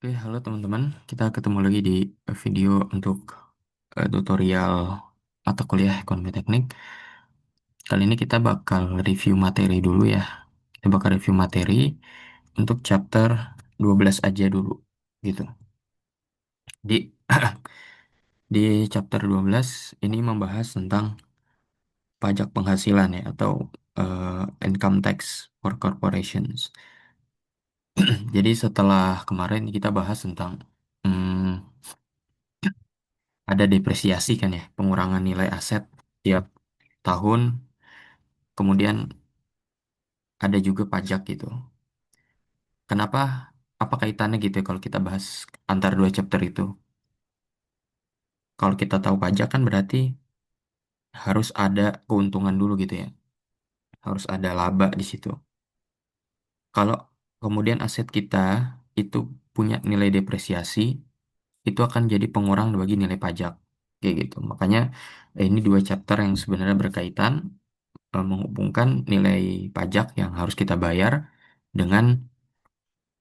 Oke, halo teman-teman. Kita ketemu lagi di video untuk tutorial mata kuliah ekonomi teknik. Kali ini kita bakal review materi dulu ya. Kita bakal review materi untuk chapter 12 aja dulu gitu. Di di chapter 12 ini membahas tentang pajak penghasilan ya atau income tax for corporations. Jadi setelah kemarin kita bahas tentang hmm, ada depresiasi kan ya, pengurangan nilai aset tiap tahun, kemudian ada juga pajak gitu. Kenapa? Apa kaitannya gitu ya kalau kita bahas antara dua chapter itu? Kalau kita tahu pajak kan berarti harus ada keuntungan dulu gitu ya, harus ada laba di situ. Kalau kemudian aset kita itu punya nilai depresiasi, itu akan jadi pengurang bagi nilai pajak, kayak gitu. Makanya ini dua chapter yang sebenarnya berkaitan, menghubungkan nilai pajak yang harus kita bayar dengan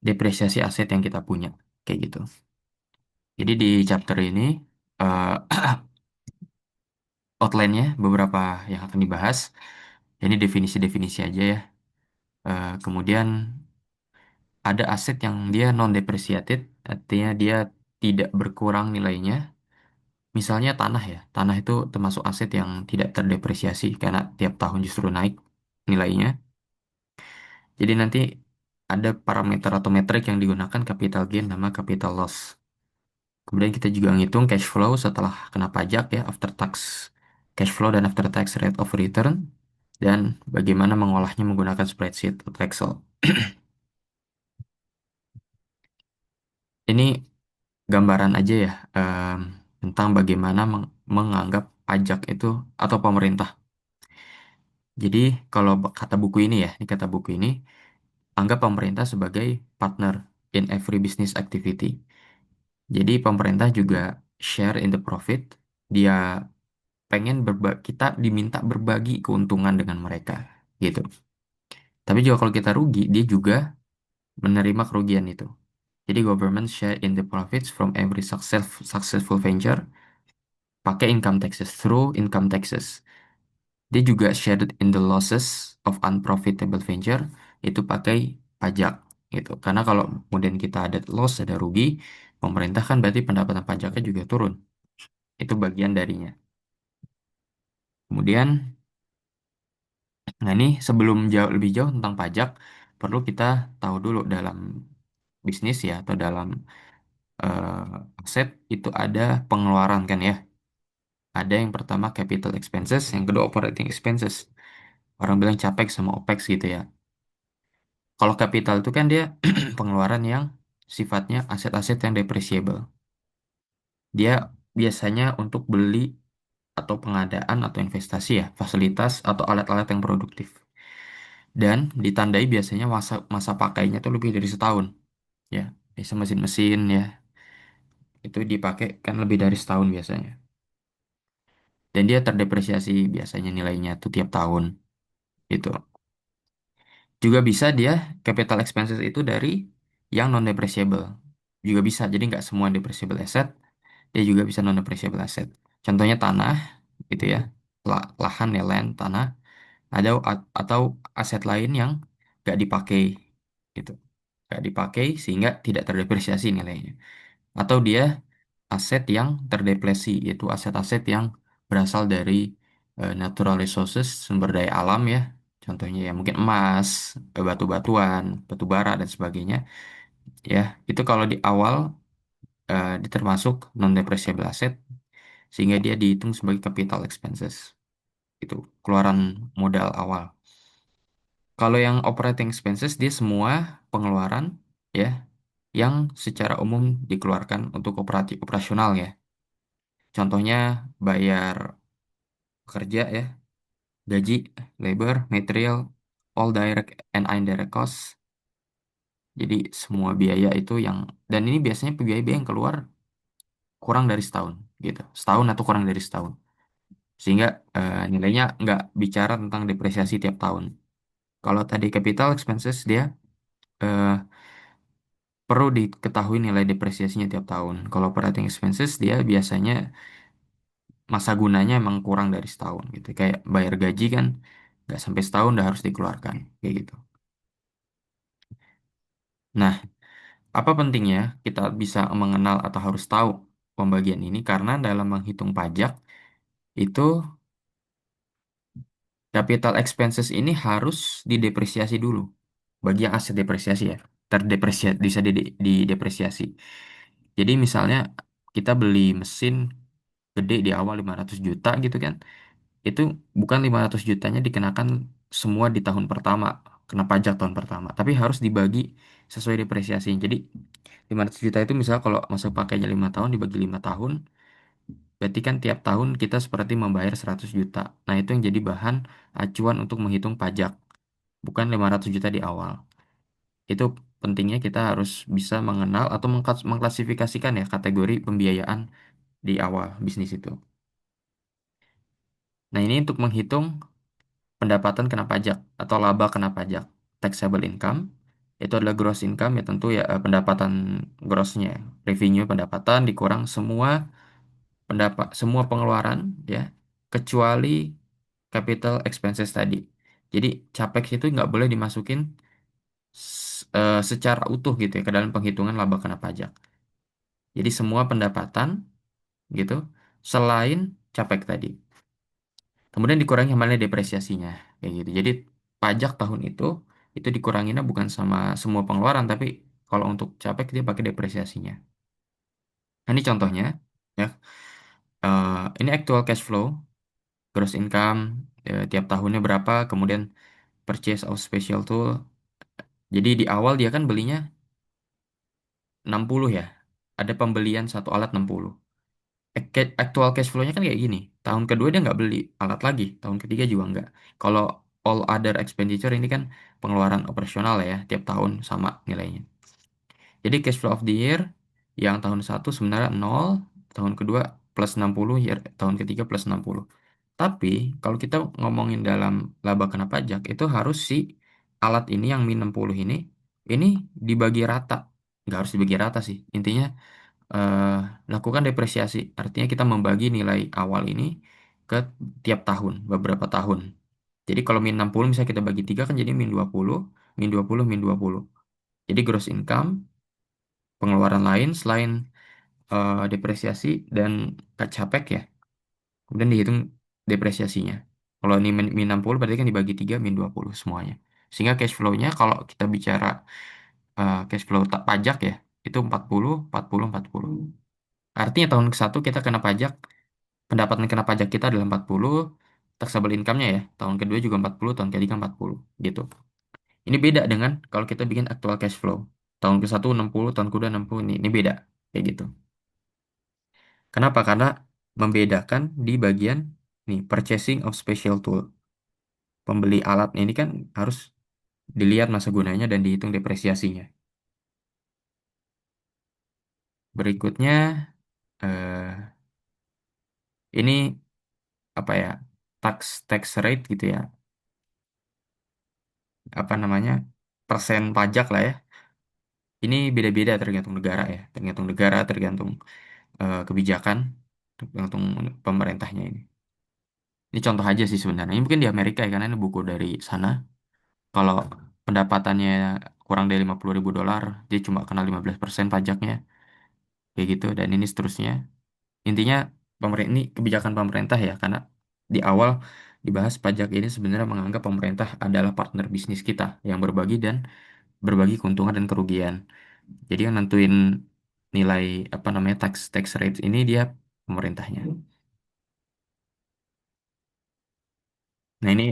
depresiasi aset yang kita punya kayak gitu. Jadi di chapter ini eh, outline-nya beberapa yang akan dibahas. Ini definisi-definisi aja ya. Kemudian ada aset yang dia non depreciated, artinya dia tidak berkurang nilainya. Misalnya tanah ya, tanah itu termasuk aset yang tidak terdepresiasi karena tiap tahun justru naik nilainya. Jadi nanti ada parameter atau metrik yang digunakan capital gain sama capital loss. Kemudian kita juga ngitung cash flow setelah kena pajak ya, after tax cash flow dan after tax rate of return, dan bagaimana mengolahnya menggunakan spreadsheet atau Excel. Ini gambaran aja ya, tentang bagaimana menganggap pajak itu atau pemerintah. Jadi kalau kata buku ini ya, ini kata buku ini, anggap pemerintah sebagai partner in every business activity. Jadi pemerintah juga share in the profit. Dia pengen kita diminta berbagi keuntungan dengan mereka gitu. Tapi juga kalau kita rugi, dia juga menerima kerugian itu. Jadi government share in the profits from every successful venture, pakai income taxes, through income taxes. Dia juga share in the losses of unprofitable venture, itu pakai pajak gitu. Karena kalau kemudian kita ada loss, ada rugi, pemerintah kan berarti pendapatan pajaknya juga turun. Itu bagian darinya. Kemudian, nah ini sebelum lebih jauh tentang pajak, perlu kita tahu dulu dalam bisnis ya atau dalam aset itu ada pengeluaran kan ya. Ada yang pertama capital expenses, yang kedua operating expenses. Orang bilang capex sama opex gitu ya. Kalau capital itu kan dia pengeluaran yang sifatnya aset-aset yang depreciable. Dia biasanya untuk beli atau pengadaan atau investasi ya, fasilitas atau alat-alat yang produktif. Dan ditandai biasanya masa masa pakainya tuh lebih dari setahun. Ya, biasa mesin-mesin ya, itu dipakai kan lebih dari setahun biasanya. Dan dia terdepresiasi biasanya nilainya tuh tiap tahun itu. Juga bisa dia capital expenses itu dari yang non depreciable. Juga bisa. Jadi nggak semua depreciable asset, dia juga bisa non depreciable asset. Contohnya tanah gitu ya. Lahan ya, land, tanah, ada atau aset lain yang nggak dipakai gitu. Nggak dipakai sehingga tidak terdepresiasi nilainya. Atau dia aset yang terdepresi, yaitu aset-aset yang berasal dari natural resources, sumber daya alam ya. Contohnya ya mungkin emas, batu-batuan, batu bara dan sebagainya. Ya, itu kalau di awal termasuk non-depreciable asset, sehingga dia dihitung sebagai capital expenses. Itu keluaran modal awal. Kalau yang operating expenses, dia semua pengeluaran ya yang secara umum dikeluarkan untuk operasional ya. Contohnya bayar pekerja ya, gaji, labor, material, all direct and indirect costs. Jadi semua biaya itu yang, dan ini biasanya biaya-biaya yang keluar kurang dari setahun gitu, setahun atau kurang dari setahun. Sehingga nilainya nggak bicara tentang depresiasi tiap tahun. Kalau tadi capital expenses dia eh, perlu diketahui nilai depresiasinya tiap tahun. Kalau operating expenses dia biasanya masa gunanya emang kurang dari setahun gitu. Kayak bayar gaji kan nggak sampai setahun udah harus dikeluarkan kayak gitu. Nah, apa pentingnya kita bisa mengenal atau harus tahu pembagian ini? Karena dalam menghitung pajak itu capital expenses ini harus didepresiasi dulu. Bagi yang aset depresiasi ya, terdepresiasi bisa didepresiasi. Jadi misalnya kita beli mesin gede di awal 500 juta gitu kan. Itu bukan 500 jutanya dikenakan semua di tahun pertama, kena pajak tahun pertama, tapi harus dibagi sesuai depresiasi. Jadi 500 juta itu misal kalau masa pakainya 5 tahun dibagi 5 tahun, berarti kan tiap tahun kita seperti membayar 100 juta. Nah, itu yang jadi bahan acuan untuk menghitung pajak, bukan 500 juta di awal. Itu pentingnya kita harus bisa mengenal atau mengklasifikasikan ya kategori pembiayaan di awal bisnis itu. Nah, ini untuk menghitung pendapatan kena pajak atau laba kena pajak. Taxable income itu adalah gross income ya tentu ya pendapatan grossnya, revenue pendapatan dikurang semua semua pengeluaran ya kecuali capital expenses tadi. Jadi capex itu nggak boleh dimasukin secara utuh gitu ya ke dalam penghitungan laba kena pajak. Jadi semua pendapatan gitu selain capex tadi. Kemudian dikurangi kembali depresiasinya kayak gitu. Jadi pajak tahun itu dikuranginya bukan sama semua pengeluaran tapi kalau untuk capai dia pakai depresiasinya. Nah, ini contohnya ya. Eh, ini actual cash flow, gross income tiap tahunnya berapa, kemudian purchase of special tool. Jadi di awal dia kan belinya 60 ya. Ada pembelian satu alat 60. Actual cash flow-nya kan kayak gini. Tahun kedua dia nggak beli alat lagi. Tahun ketiga juga nggak. Kalau all other expenditure ini kan pengeluaran operasional ya, tiap tahun sama nilainya. Jadi cash flow of the year yang tahun satu sebenarnya 0, tahun kedua plus 60, tahun ketiga plus 60. Tapi kalau kita ngomongin dalam laba kena pajak itu harus si alat ini yang min 60 ini dibagi rata. Nggak harus dibagi rata sih. Intinya eh, lakukan depresiasi. Artinya kita membagi nilai awal ini ke tiap tahun, beberapa tahun. Jadi kalau min 60 misalnya kita bagi 3 kan jadi min 20, min 20, min 20. Jadi gross income, pengeluaran lain selain depresiasi dan capek ya. Kemudian dihitung depresiasinya. Kalau ini min 60 berarti kan dibagi 3 min 20 semuanya. Sehingga cash flow-nya kalau kita bicara cash flow tak pajak ya, itu 40, 40, 40. Artinya tahun ke satu kita kena pajak, pendapatan kena pajak kita adalah 40, taxable income-nya ya, tahun kedua juga 40, tahun ketiga 40, gitu. Ini beda dengan kalau kita bikin actual cash flow. Tahun ke satu 60, tahun kedua 60, ini beda. Kayak gitu. Kenapa? Karena membedakan di bagian nih, purchasing of special tool. Pembeli alat ini kan harus dilihat masa gunanya dan dihitung depresiasinya. Berikutnya, eh, ini apa ya, tax tax rate gitu ya, apa namanya, persen pajak lah ya. Ini beda-beda tergantung negara ya, tergantung negara, tergantung kebijakan, tergantung pemerintahnya ini. Ini contoh aja sih sebenarnya. Ini mungkin di Amerika ya, karena ini buku dari sana. Kalau pendapatannya kurang dari 50.000 dolar, dia cuma kena 15% pajaknya, kayak gitu. Dan ini seterusnya. Intinya pemerintah ini kebijakan pemerintah ya, karena di awal dibahas pajak ini sebenarnya menganggap pemerintah adalah partner bisnis kita yang berbagi dan berbagi keuntungan dan kerugian. Jadi yang nentuin nilai apa namanya tax tax rate ini dia pemerintahnya. Nah ini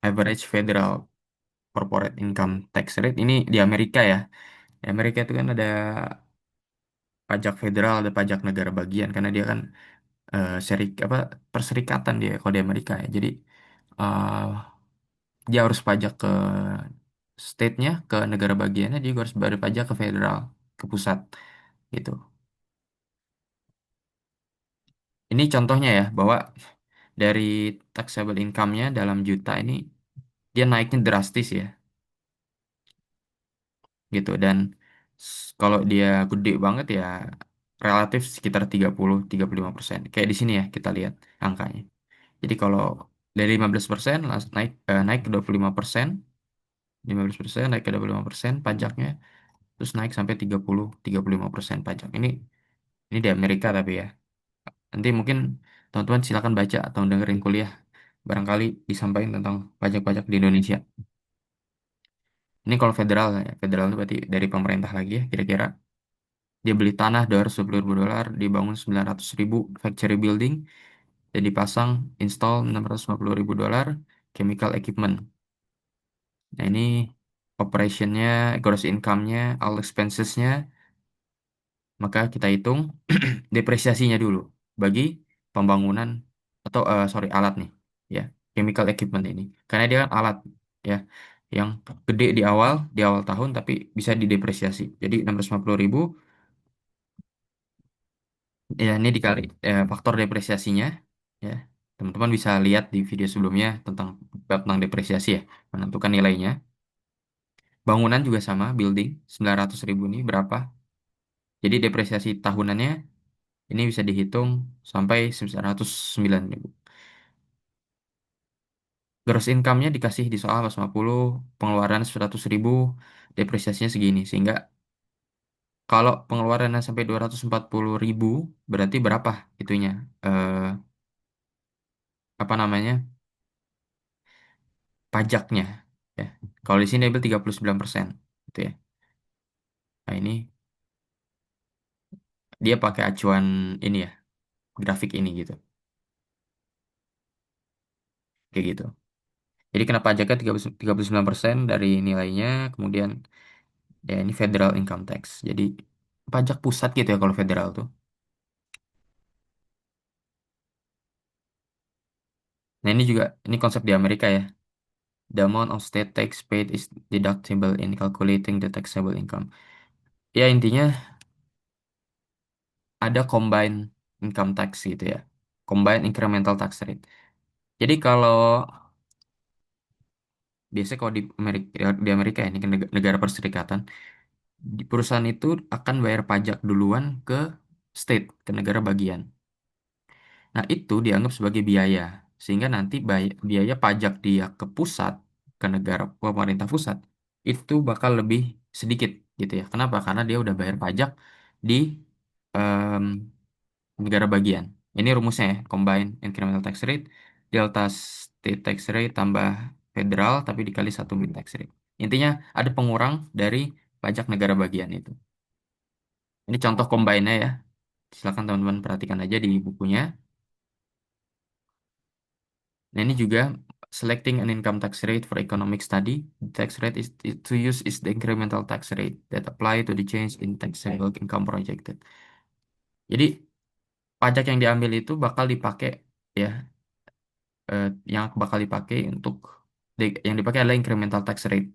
average federal corporate income tax rate ini di Amerika ya. Di Amerika itu kan ada pajak federal, ada pajak negara bagian karena dia kan apa perserikatan dia kalau di Amerika ya. Jadi eh, dia harus pajak ke state-nya, ke negara bagiannya, dia juga harus bayar pajak ke federal, ke pusat gitu. Ini contohnya ya bahwa dari taxable income-nya dalam juta ini dia naiknya drastis ya. gitu. Dan kalau dia gede banget ya relatif sekitar 30-35%. Kayak di sini ya kita lihat angkanya. Jadi kalau dari 15% langsung naik ke 25%, 15% naik ke 25% pajaknya, terus naik sampai 30-35% pajak. Ini di Amerika tapi ya. Nanti mungkin teman-teman silakan baca atau dengerin kuliah. Barangkali disampaikan tentang pajak-pajak di Indonesia. Ini kalau federal ya, federal itu berarti dari pemerintah lagi ya, kira-kira. Dia beli tanah $220, dibangun 900.000 factory building, dan dipasang install $650.000 chemical equipment. Nah ini operationnya, gross income-nya, all expenses-nya, maka kita hitung depresiasinya dulu bagi pembangunan atau sorry alat nih ya chemical equipment ini karena dia kan alat ya yang gede di awal tahun tapi bisa didepresiasi jadi 650.000 ya ini dikali faktor depresiasinya ya teman-teman bisa lihat di video sebelumnya tentang depresiasi ya menentukan nilainya bangunan juga sama building 900.000 ini berapa jadi depresiasi tahunannya ini bisa dihitung sampai 909.000. Gross income-nya dikasih di soal 150, pengeluaran 100.000, depresiasinya segini. Sehingga kalau pengeluarannya sampai 240.000, berarti berapa itunya? Eh, apa namanya? Pajaknya. Ya. Kalau di sini dia ambil 39%. Gitu ya. Nah ini dia pakai acuan ini ya, grafik ini gitu. Kayak gitu. Jadi kena pajaknya 39% dari nilainya, kemudian ya ini federal income tax. Jadi pajak pusat gitu ya kalau federal tuh. Nah ini juga, ini konsep di Amerika ya. The amount of state tax paid is deductible in calculating the taxable income. Ya intinya ada combined income tax gitu ya. Combined incremental tax rate. Jadi kalau biasanya kalau di Amerika ya, ini kan negara perserikatan, di perusahaan itu akan bayar pajak duluan ke state, ke negara bagian. Nah, itu dianggap sebagai biaya. Sehingga nanti biaya pajak dia ke pusat, ke negara pemerintah pusat, itu bakal lebih sedikit gitu ya. Kenapa? Karena dia udah bayar pajak di em, negara bagian. Ini rumusnya ya, combine incremental tax rate, delta state tax rate tambah federal, tapi dikali satu min tax rate. Intinya ada pengurang dari pajak negara bagian itu. Ini contoh combine-nya ya. Silakan teman-teman perhatikan aja di bukunya. Nah, ini juga selecting an income tax rate for economic study. The tax rate to use is the incremental tax rate that apply to the change in taxable income projected. Jadi pajak yang diambil itu bakal dipakai ya, yang bakal dipakai untuk yang dipakai adalah incremental tax rate.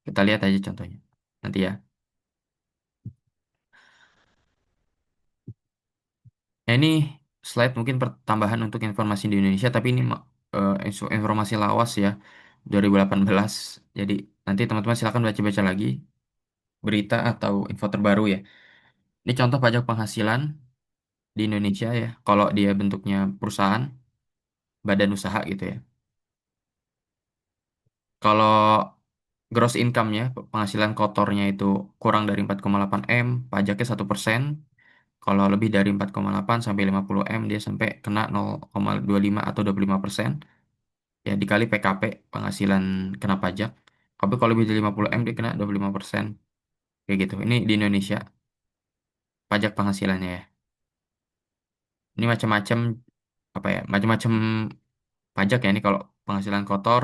Kita lihat aja contohnya nanti ya. Nah, ini slide mungkin pertambahan untuk informasi di Indonesia, tapi ini informasi lawas ya 2018. Jadi nanti teman-teman silakan baca-baca lagi berita atau info terbaru ya. Ini contoh pajak penghasilan di Indonesia ya. Kalau dia bentuknya perusahaan, badan usaha gitu ya. Kalau gross income-nya, penghasilan kotornya itu kurang dari 4,8 M, pajaknya 1%. Kalau lebih dari 4,8 sampai 50 M, dia sampai kena 0,25 atau 25%. Ya, dikali PKP, penghasilan kena pajak. Tapi kalau lebih dari 50 M, dia kena 25%. Kayak gitu. Ini di Indonesia, pajak penghasilannya ya. Ini macam-macam apa ya macam-macam pajak ya ini kalau penghasilan kotor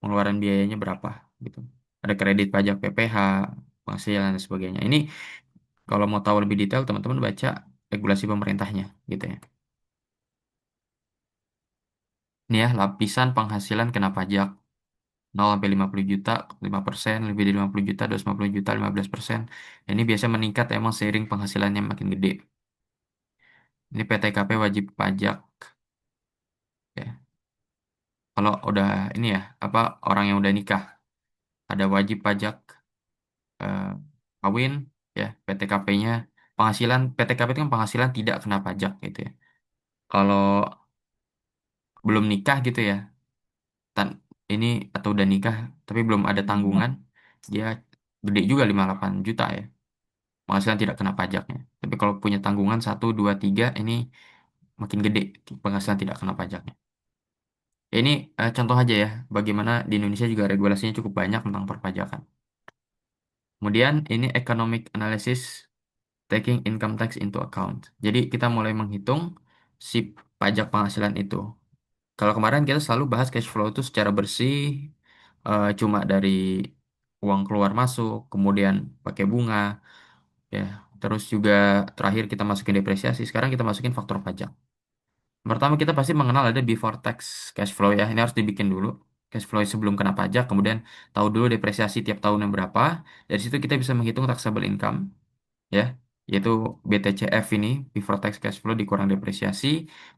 pengeluaran biayanya berapa gitu ada kredit pajak PPh penghasilan dan sebagainya ini kalau mau tahu lebih detail teman-teman baca regulasi pemerintahnya gitu ya ini ya lapisan penghasilan kena pajak 0 sampai 50 juta 5%, lebih dari 50 juta 250 juta 15%. Ini biasanya meningkat emang seiring penghasilannya makin gede. Ini PTKP wajib pajak ya kalau udah ini ya apa orang yang udah nikah ada wajib pajak eh, kawin, ya, PTKP-nya, penghasilan, PTKP itu kan penghasilan tidak kena pajak gitu ya. Kalau belum nikah gitu ya, tan ini atau udah nikah tapi belum ada tanggungan, dia gede juga 58 juta ya. Penghasilan tidak kena pajaknya. Tapi kalau punya tanggungan satu 2 3 ini makin gede penghasilan tidak kena pajaknya. Ya, ini contoh aja ya, bagaimana di Indonesia juga regulasinya cukup banyak tentang perpajakan. Kemudian ini economic analysis taking income tax into account. Jadi kita mulai menghitung si pajak penghasilan itu. Kalau kemarin kita selalu bahas cash flow itu secara bersih, cuma dari uang keluar masuk, kemudian pakai bunga, ya. Terus juga terakhir kita masukin depresiasi. Sekarang kita masukin faktor pajak. Pertama kita pasti mengenal ada before tax cash flow ya. Ini harus dibikin dulu. Cash flow sebelum kena pajak, kemudian tahu dulu depresiasi tiap tahun yang berapa. Dari situ kita bisa menghitung taxable income ya, yaitu BTCF ini, before tax cash flow dikurang depresiasi,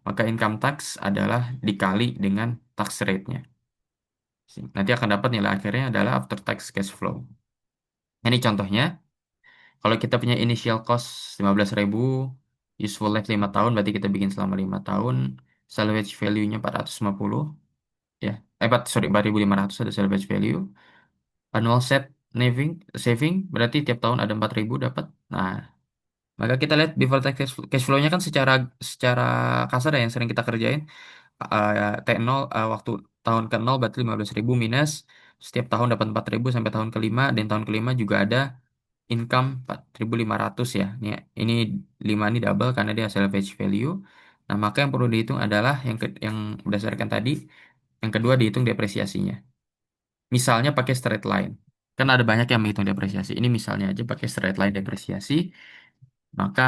maka income tax adalah dikali dengan tax rate-nya. Nanti akan dapat nilai akhirnya adalah after tax cash flow. Ini contohnya, kalau kita punya initial cost 15.000, useful life 5 tahun, berarti kita bikin selama 5 tahun, salvage value-nya 450, ya. Sorry, 4.500 ada salvage value. Annual set saving, berarti tiap tahun ada 4.000 dapat. Nah, maka kita lihat before tax cash flow-nya kan secara secara kasar ya yang sering kita kerjain. T0 waktu tahun ke-0 berarti 15.000 minus setiap tahun dapat 4.000 sampai tahun kelima, dan tahun kelima juga ada income 4.500 ya. Ini 5 ini double karena dia salvage value. Nah, maka yang perlu dihitung adalah yang berdasarkan tadi, yang kedua dihitung depresiasinya. Misalnya pakai straight line. Kan ada banyak yang menghitung depresiasi. Ini misalnya aja pakai straight line depresiasi, maka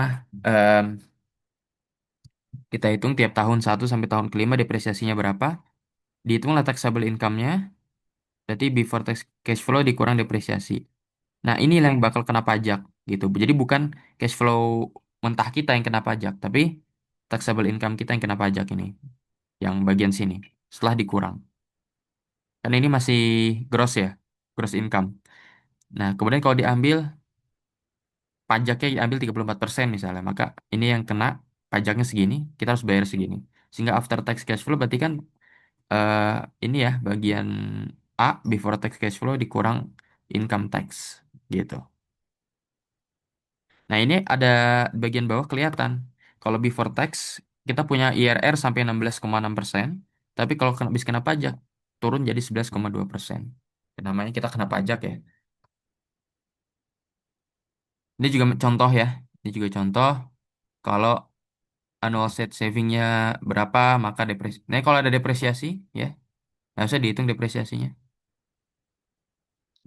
kita hitung tiap tahun 1 sampai tahun ke-5 depresiasinya berapa. Dihitunglah taxable income-nya, berarti before tax cash flow dikurang depresiasi. Nah, ini yang bakal kena pajak gitu. Jadi bukan cash flow mentah kita yang kena pajak, tapi taxable income kita yang kena pajak ini, yang bagian sini, setelah dikurang. Kan ini masih gross ya, gross income. Nah, kemudian kalau diambil, pajaknya diambil 34% misalnya, maka ini yang kena pajaknya segini, kita harus bayar segini. Sehingga after tax cash flow berarti kan eh, ini ya bagian A before tax cash flow dikurang income tax gitu. Nah ini ada bagian bawah kelihatan. Kalau before tax kita punya IRR sampai 16,6%, tapi kalau kena, habis kena pajak turun jadi 11,2%. Namanya kita kena pajak ya. Ini juga contoh ya. Ini juga contoh kalau annual set savingnya berapa maka depresi. Nah kalau ada depresiasi ya, nggak usah dihitung depresiasinya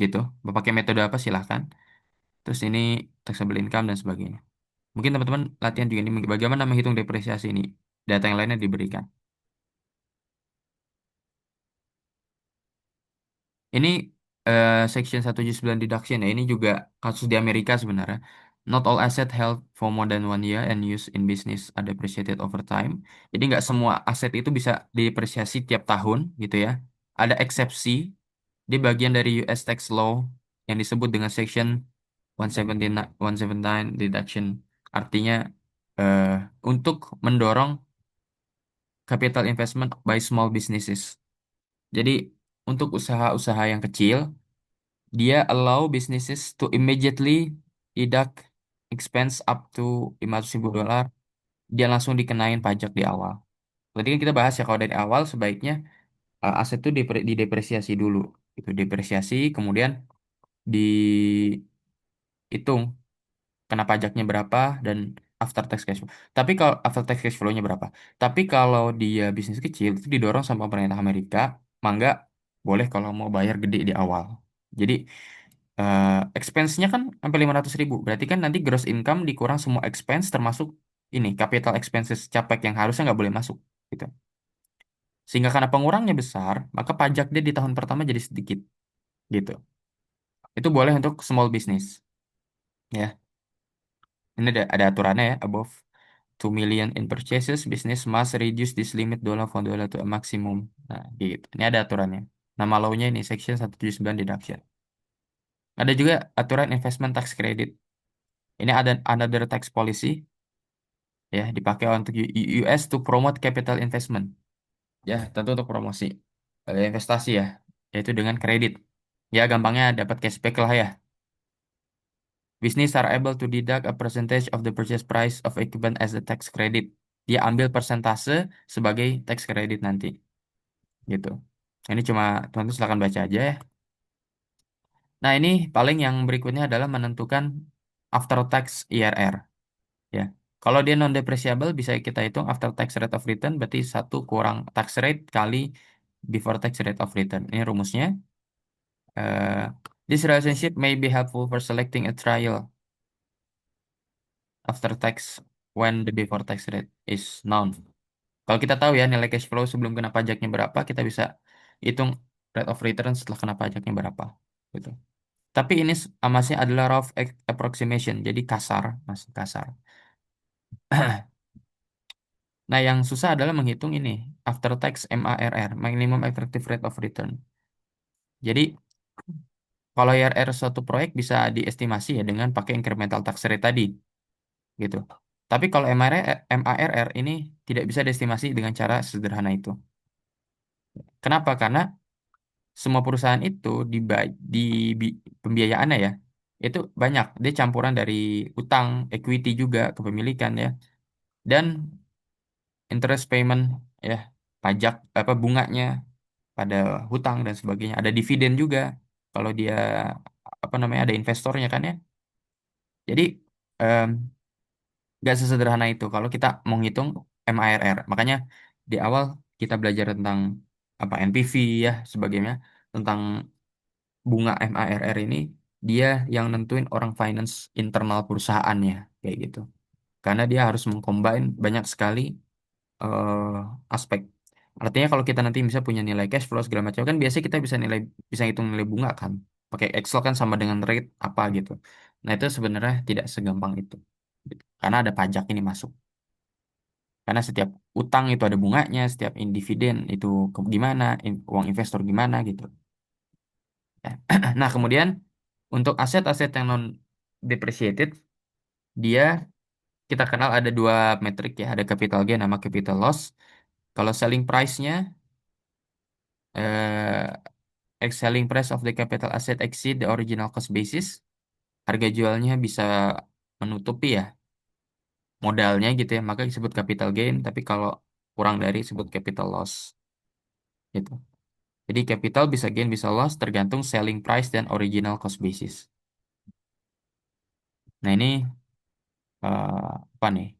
gitu. Mau pakai metode apa silahkan. Terus ini taxable income dan sebagainya. Mungkin teman-teman latihan juga ini bagaimana menghitung depresiasi ini. Data yang lainnya diberikan. Ini Section 179 deduction ya. Ini juga kasus di Amerika sebenarnya. Not all asset held for more than 1 year and used in business are depreciated over time. Jadi nggak semua aset itu bisa didepresiasi tiap tahun gitu ya. Ada eksepsi di bagian dari US tax law yang disebut dengan Section 179, 179 deduction. Artinya eh, untuk mendorong capital investment by small businesses. Jadi untuk usaha-usaha yang kecil, dia allow businesses to immediately deduct expense up to 500.000 dolar. Dia langsung dikenain pajak di awal. Berarti kan kita bahas ya kalau dari awal sebaiknya aset itu didepresiasi dulu. Itu depresiasi, kemudian dihitung kena pajaknya berapa dan after tax cash flow. Tapi kalau after tax cash flow-nya berapa? Tapi kalau dia bisnis kecil itu didorong sama pemerintah Amerika, mangga boleh kalau mau bayar gede di awal. Jadi eh, expense-nya kan sampai 500.000. Berarti kan nanti gross income dikurang semua expense termasuk ini capital expenses capek yang harusnya nggak boleh masuk gitu. Sehingga karena pengurangnya besar, maka pajak dia di tahun pertama jadi sedikit gitu. Itu boleh untuk small business ya. Ini ada aturannya ya, above 2 million in purchases, business must reduce this limit dollar for dollar to a maximum. Nah, gitu. Ini ada aturannya. Nama law-nya ini Section 179 deduction. Ada juga aturan investment tax credit. Ini ada another tax policy ya dipakai untuk US to promote capital investment. Ya, tentu untuk promosi investasi ya, yaitu dengan kredit. Ya, gampangnya dapat cashback lah ya. Business are able to deduct a percentage of the purchase price of equipment as a tax credit. Dia ambil persentase sebagai tax credit nanti, gitu. Ini cuma teman-teman silakan baca aja ya. Nah, ini paling yang berikutnya adalah menentukan after tax IRR. Ya, kalau dia non depreciable bisa kita hitung after tax rate of return berarti satu kurang tax rate kali before tax rate of return. Ini rumusnya. This relationship may be helpful for selecting a trial after tax when the before tax rate is known. Kalau kita tahu ya nilai cash flow sebelum kena pajaknya berapa, kita bisa hitung rate of return setelah kena pajaknya berapa. Gitu. Tapi ini masih adalah rough approximation, jadi kasar, masih kasar. Nah, yang susah adalah menghitung ini after tax MARR, minimum attractive rate of return. Jadi kalau IRR suatu proyek bisa diestimasi ya dengan pakai incremental tax rate tadi, gitu. Tapi kalau MARR ini tidak bisa diestimasi dengan cara sederhana itu. Kenapa? Karena semua perusahaan itu di pembiayaannya ya, itu banyak. Dia campuran dari utang, equity juga, kepemilikan ya, dan interest payment ya, pajak apa bunganya pada hutang dan sebagainya. Ada dividen juga kalau dia apa namanya ada investornya kan ya. Jadi em, nggak sesederhana itu kalau kita mau ngitung MARR. Makanya di awal kita belajar tentang apa NPV ya sebagainya tentang bunga MARR ini dia yang nentuin orang finance internal perusahaannya kayak gitu. Karena dia harus mengcombine banyak sekali aspek. Artinya kalau kita nanti bisa punya nilai cash flow segala macam kan biasanya kita bisa hitung nilai bunga kan. Pakai Excel kan sama dengan rate apa gitu. Nah, itu sebenarnya tidak segampang itu. Gitu. Karena ada pajak ini masuk. Karena setiap utang itu ada bunganya, setiap dividen itu gimana, uang investor gimana gitu. Ya. Nah, kemudian untuk aset-aset yang non depreciated, dia kita kenal ada dua metrik ya, ada capital gain sama capital loss. Kalau selling price-nya selling price of the capital asset exceed the original cost basis, harga jualnya bisa menutupi ya modalnya gitu ya, maka disebut capital gain, tapi kalau kurang dari disebut capital loss gitu. Jadi capital bisa gain bisa loss tergantung selling price dan original cost basis. Nah, ini apa nih?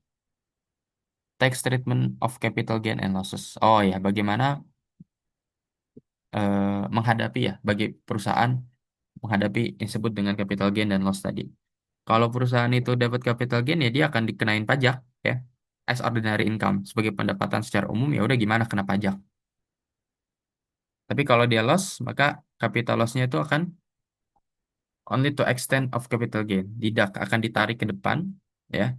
Tax treatment of capital gain and losses. Oh ya, bagaimana eh, menghadapi ya bagi perusahaan menghadapi yang disebut dengan capital gain dan loss tadi. Kalau perusahaan itu dapat capital gain ya dia akan dikenain pajak ya as ordinary income sebagai pendapatan secara umum ya udah gimana kena pajak. Tapi kalau dia loss maka capital lossnya itu akan only to extent of capital gain. Tidak akan ditarik ke depan ya.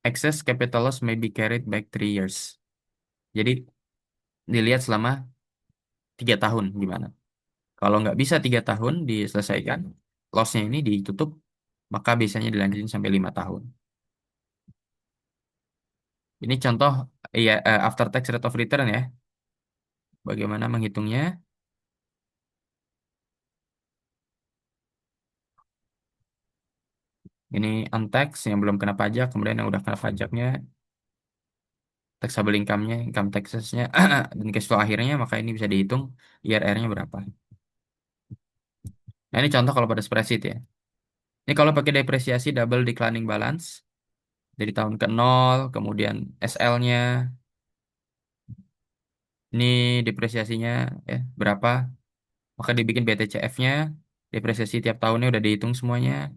Excess capital loss may be carried back 3 years. Jadi dilihat selama 3 tahun gimana. Kalau nggak bisa 3 tahun diselesaikan, lossnya ini ditutup, maka biasanya dilanjutin sampai 5 tahun. Ini contoh ya after tax rate of return ya. Bagaimana menghitungnya? Ini untax yang belum kena pajak, kemudian yang udah kena pajaknya, taxable income-nya, income taxes-nya, dan cash flow akhirnya, maka ini bisa dihitung IRR-nya berapa. Nah, ini contoh kalau pada spreadsheet ya. Ini kalau pakai depresiasi double declining balance, dari tahun ke nol, kemudian SL-nya, ini depresiasinya ya, berapa, maka dibikin BTCF-nya, depresiasi tiap tahunnya udah dihitung semuanya.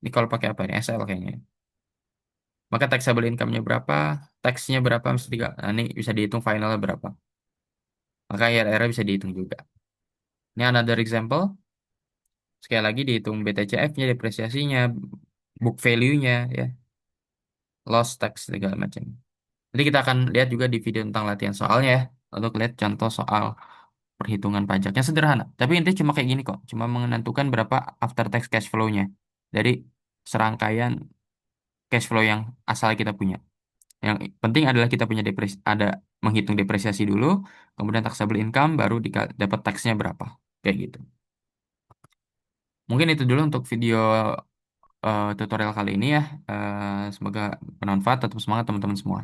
Ini kalau pakai apa nih? SL kayaknya. Maka taxable income-nya berapa, tax-nya berapa, mesti tiga. Nah, ini bisa dihitung finalnya berapa. Maka IRR bisa dihitung juga. Ini another example. Sekali lagi dihitung BTCF-nya, depresiasinya, book value-nya, ya, loss tax, segala macam. Nanti kita akan lihat juga di video tentang latihan soalnya ya, untuk lihat contoh soal perhitungan pajaknya sederhana. Tapi intinya cuma kayak gini kok. Cuma menentukan berapa after tax cash flow-nya dari serangkaian cash flow yang asal kita punya. Yang penting adalah kita punya ada menghitung depresiasi dulu, kemudian taxable income, baru dapat taxnya berapa. Kayak gitu. Mungkin itu dulu untuk video tutorial kali ini ya. Semoga bermanfaat. Tetap semangat teman-teman semua.